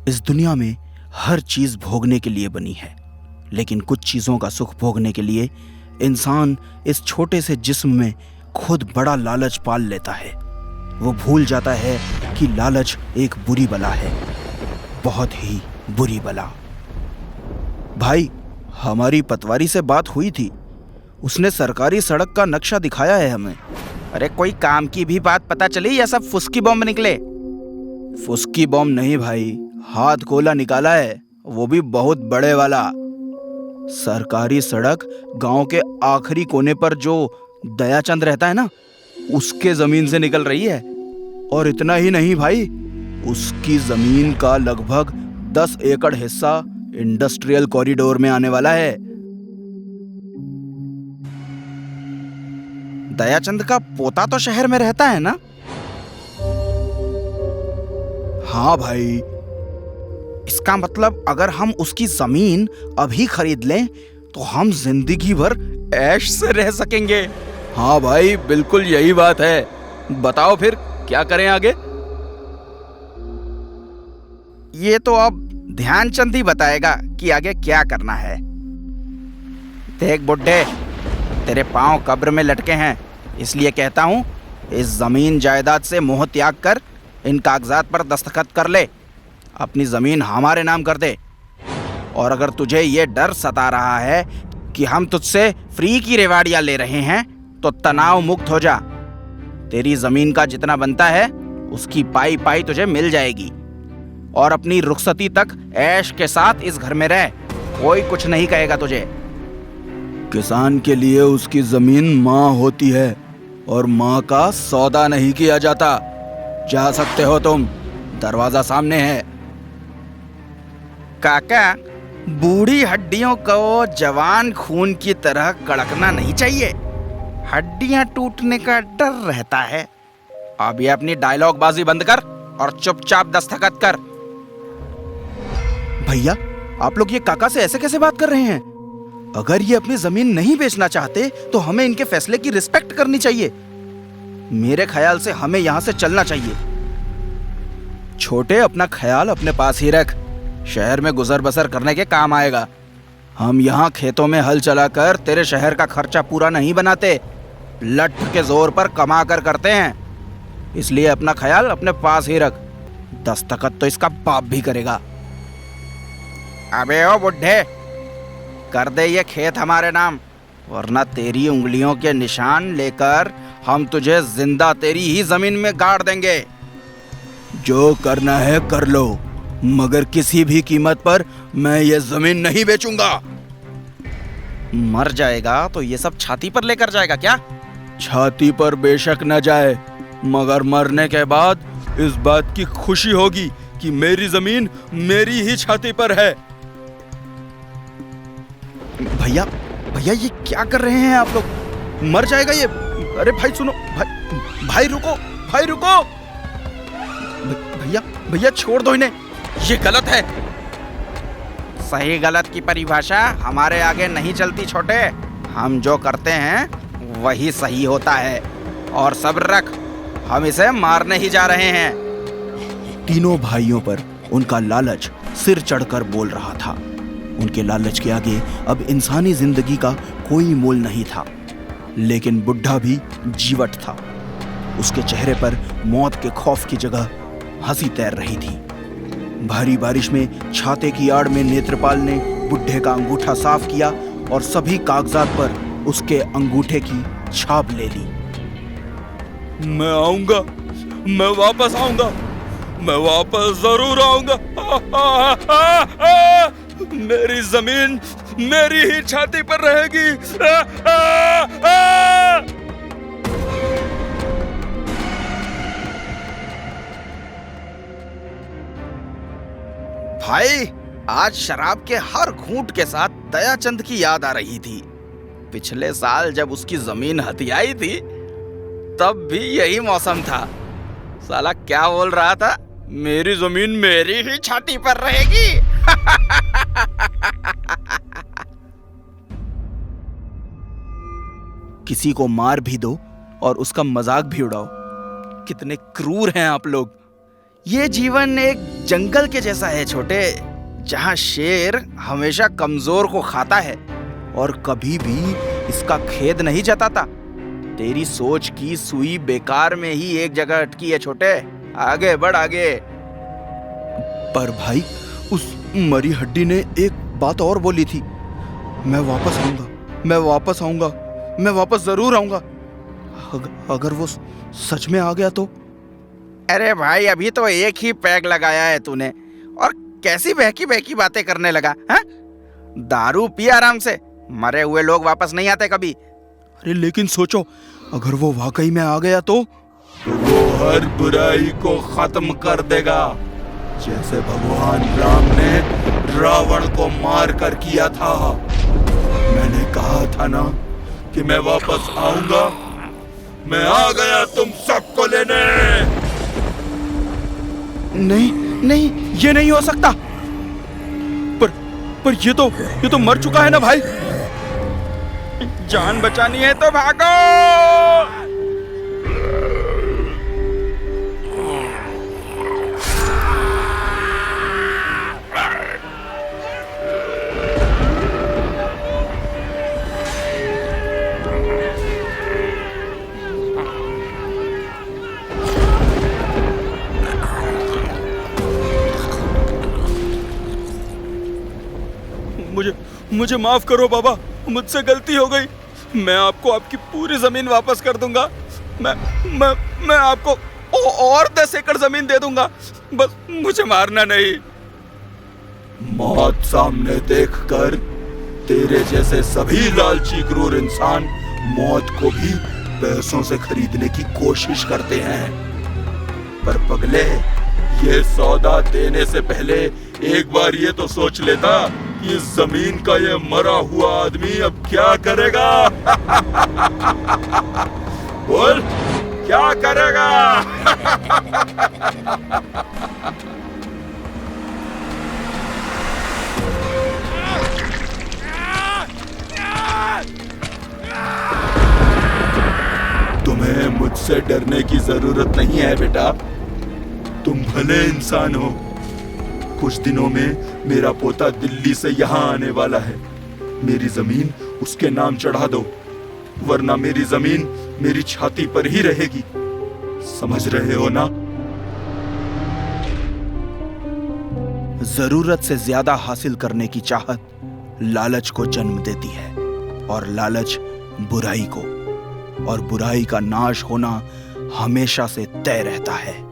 इस दुनिया में हर चीज भोगने के लिए बनी है, लेकिन कुछ चीजों का सुख भोगने के लिए इंसान इस छोटे से जिस्म में खुद बड़ा लालच पाल लेता है। वो भूल जाता है कि लालच एक बुरी बला है, बहुत ही बुरी बला। भाई, हमारी पटवारी से बात हुई थी, उसने सरकारी सड़क का नक्शा दिखाया है हमें। अरे कोई काम की भी बात पता चली या सब फुसकी बॉम्ब निकले? फुसकी बॉम्ब नहीं भाई, हाथ गोला निकाला है, वो भी बहुत बड़े वाला। सरकारी सड़क गांव के आखिरी कोने पर जो दयाचंद रहता है ना, उसके जमीन से निकल रही है। और इतना ही नहीं भाई, उसकी जमीन का लगभग 10 एकड़ हिस्सा इंडस्ट्रियल कॉरिडोर में आने वाला है। दयाचंद का पोता तो शहर में रहता है ना? हाँ भाई। इसका मतलब अगर हम उसकी जमीन अभी खरीद लें तो हम जिंदगी भर ऐश से रह सकेंगे। हाँ भाई, बिल्कुल यही बात है। बताओ फिर क्या करें आगे? ये तो अब ध्यानचंद ही बताएगा कि आगे क्या करना है। देख बुड्ढे, तेरे पांव कब्र में लटके हैं, इसलिए कहता हूं, इस जमीन जायदाद से मोह त्याग कर इन कागजात पर दस्तखत कर ले, अपनी जमीन हमारे नाम कर दे। और अगर तुझे ये डर सता रहा है कि हम तुझसे फ्री की रेवाड़ियां ले रहे हैं तो तनाव मुक्त हो जा। तेरी जमीन का जितना बनता है उसकी पाई पाई तुझे मिल जाएगी, और अपनी रुखसती तक ऐश के साथ इस घर में रह, कोई कुछ नहीं कहेगा तुझे। किसान के लिए उसकी जमीन माँ होती है, और माँ का सौदा नहीं किया जाता। जा सकते हो तुम, दरवाजा सामने है। काका, बूढ़ी हड्डियों को जवान खून की तरह कड़कना नहीं चाहिए, हड्डियां टूटने का डर रहता है। अब ये अपनी डायलॉग बाजी बंद कर और चुपचाप दस्तखत कर। भैया, आप लोग ये काका से ऐसे कैसे बात कर रहे हैं? अगर ये अपनी जमीन नहीं बेचना चाहते तो हमें इनके फैसले की रिस्पेक्ट करनी चाहिए। मेरे ख्याल से हमें यहां से चलना चाहिए। छोटे, अपना ख्याल अपने पास ही रख, शहर में गुजर बसर करने के काम आएगा। हम यहाँ खेतों में हल चलाकर तेरे शहर का खर्चा पूरा नहीं बनाते, लठ के जोर पर कमा कर करते हैं। इसलिए अपना ख्याल अपने पास ही रख। दस्तखत तो इसका बाप भी करेगा। अबे ओ बुड्ढे, कर दे ये खेत हमारे नाम, वरना तेरी उंगलियों के निशान लेकर हम तुझे जिंदा तेरी ही जमीन में गाड़ देंगे। जो करना है कर लो, मगर किसी भी कीमत पर मैं ये जमीन नहीं बेचूंगा। मर जाएगा तो ये सब छाती पर लेकर जाएगा क्या? छाती पर बेशक न जाए, मगर मरने के बाद इस बात की खुशी होगी कि मेरी जमीन मेरी ही छाती पर है। भैया, भैया, ये क्या कर रहे हैं आप लोग? मर जाएगा ये। अरे भाई सुनो, भाई रुको, भाई रुको। भैया, भैया छोड़ दो इन्हें, ये गलत है। सही गलत की परिभाषा हमारे आगे नहीं चलती छोटे, हम जो करते हैं वही सही होता है। और सब्र रख, हम इसे मारने ही जा रहे हैं। तीनों भाइयों पर उनका लालच सिर चढ़कर बोल रहा था। उनके लालच के आगे अब इंसानी जिंदगी का कोई मोल नहीं था। लेकिन बुढ़ा भी जीवट था, उसके चेहरे पर मौत के खौफ की जगह हंसी तैर रही थी। भारी बारिश में छाते की आड़ में नेत्रपाल ने बुढ़े का अंगूठा साफ किया और सभी कागजात पर उसके अंगूठे की छाप ले ली। मैं आऊंगा, मैं वापस आऊंगा, मैं वापस जरूर आऊंगा। मेरी जमीन मेरी ही छाती पर रहेगी। भाई, आज शराब के हर घूंट के साथ दयाचंद की याद आ रही थी। पिछले साल जब उसकी जमीन हथियाई थी तब भी यही मौसम था। साला क्या बोल रहा था? मेरी जमीन मेरी ही छाती पर रहेगी। किसी को मार भी दो और उसका मजाक भी उड़ाओ। कितने क्रूर हैं आप लोग। ये जीवन एक जंगल के जैसा है छोटे, जहाँ शेर हमेशा कमजोर को खाता है और कभी भी इसका खेद नहीं जताता। तेरी सोच की सुई बेकार में ही एक जगह अटकी है छोटे, आगे बढ़ आगे। पर भाई, उस मरी हड्डी ने एक बात और बोली थी, मैं वापस आऊंगा, मैं वापस आऊंगा, मैं वापस जरूर आऊंगा। अगर वो सच में आ गया तो? अरे भाई, अभी तो एक ही पैग लगाया है तूने और कैसी बहकी बहकी बातें करने लगा है? दारू पी आराम से, मरे हुए लोग वापस नहीं आते कभी। अरे लेकिन सोचो, अगर वो वाकई में आ गया तो वो हर बुराई को खत्म कर देगा, जैसे भगवान राम ने रावण को मार कर किया था। मैंने कहा था ना कि मैं वापस आऊंगा। मैं आ गया तुम सबको लेने। नहीं नहीं, ये नहीं हो सकता। पर ये तो मर चुका है ना भाई। जान बचानी है तो भागो। मुझे माफ करो बाबा, मुझसे गलती हो गई। मैं आपको आपकी पूरी जमीन वापस कर दूंगा। मैं आपको और 10 एकड़ जमीन दे दूंगा, बस मुझे मारना नहीं। मौत सामने देखकर तेरे जैसे सभी लालची क्रूर इंसान मौत को भी पैसों से खरीदने की कोशिश करते हैं। पर पगले, ये सौदा देने से पहले एक बार ये तो सोच लेता कि इस जमीन का ये मरा हुआ आदमी अब क्या करेगा। बोल, क्या करेगा? तुम्हें मुझसे डरने की जरूरत नहीं है बेटा। तुम भले इंसान हो। कुछ दिनों में मेरा पोता दिल्ली से यहाँ आने वाला है। मेरी जमीन उसके नाम चढ़ा दो, वरना मेरी जमीन मेरी छाती पर ही रहेगी। समझ रहे हो ना? जरूरत से ज्यादा हासिल करने की चाहत लालच को जन्म देती है, और लालच बुराई को, और बुराई का नाश होना हमेशा से तय रहता है।